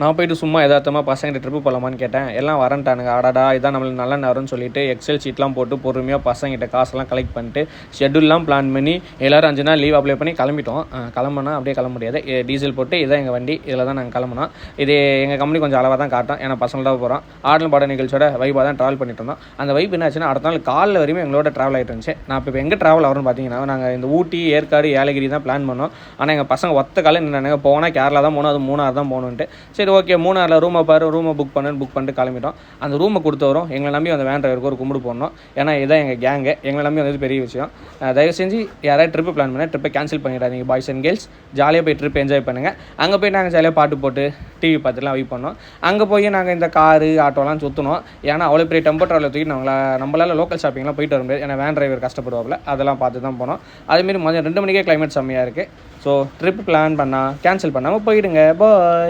நான் போயிட்டு சும்மா எதார்த்தமாக பசங்கிட்ட ட்ரிப்பு போகலாமான்னு கேட்டேன். எல்லாம் வரேன்ட்டானுங்க. அடடா இதான் நம்மளுக்கு நல்ல நேரம்னு சொல்லிட்டு எக்ஸல் ஷீட்லாம் போட்டு பொறுமையாக பசங்கிட்ட காசெல்லாம் கலெக்ட் பண்ணிட்டு ஷெட்யூல்லாம் பிளான் பண்ணி எல்லோரும் 5 நாள் லீவ் அப்ளை பண்ணி கிளம்பிட்டோம். கிளம்புனா அப்படியே கிளம்ப முடியாது. டீசல் போட்டு இதான் எங்கள் வண்டி, இதில் தான் நாங்கள் கிளம்புனோம். இது எங்கள் கம்பெனி கொஞ்சம் அளவாக தான் காட்டும், ஏன்னா பசங்களோட போகிறோம். ஆடல் பாட நிகழ்ச்சியோட வைப்பாக தான் ட்ராவல் பண்ணிட்டு இருந்தோம். அந்த வைப் என்னாச்சுன்னா அடுத்த நாள் காலைல வரையும் எங்களோட ட்ராவல் ஆகிட்டு இருந்துச்சு. நான் இப்போ எங்கே ட்ராவல் ஆகிறோம்னு பார்த்தீங்கன்னா, நாங்கள் இந்த ஊட்டி, ஏற்காடு, ஏலகிரி தான் பிளான் பண்ணோம். ஆனால் எங்கள் பசங்க ஒத்த காலம் நின்னாங்க. போனால் கேரளா தான் போகணும், அது மூணாறு தான் போகணுன்ட்டு. சரி ஓகே, மூணாறில் ரூமை புக் பண்ணிட்டு கிளம்பிட்டோம். அந்த ரூமை கொடுத்தவரும் எங்களை நம்பி அந்த வேன் டிரைவருக்கு ஒரு கும்பிடு போடணும். ஏன்னா இதுதான் எங்கள் கேங்கு, எங்களை நம்பி வந்தது பெரிய விஷயம். தயவு செஞ்சு யாராவது ட்ரிப்பு பிளான் பண்ணால் ட்ரிப்பை கேன்சல் பண்ணிடாதீங்க. பாய்ஸ் அண்ட் கேர்ள்ஸ் ஜாலியாக போய் ட்ரிப் என்ஜாய் பண்ணுங்கள். அங்கே போய் நாங்கள் ஜாலியாக பாட்டு போட்டு டிவி பார்த்துலாம் வெயிட் பண்ணோம். அங்கே போய் நாங்கள் இந்த காரு ஆட்டோலாம் சுற்றணும். ஏன்னா அவ்வளோ பெரிய டெம்போ ட்ராவலில் தூக்கி நம்மளால் லோக்கல் ஷாப்பிங்லாம் போயிட்டு வர முடியாது. ஏன்னா வேன் டிரைவர் கஷ்டப்படுவாப்பில், அதெல்லாம் பார்த்து தான் போனோம். அதேமாரி மதியம் 2 மணிக்கே கிளைமேட் செம்மையாக இருக்குது. ஸோ ட்ரிப் பிளான் பண்ணால் கேன்சல் பண்ணாமல் போயிடுங்க. பாய்.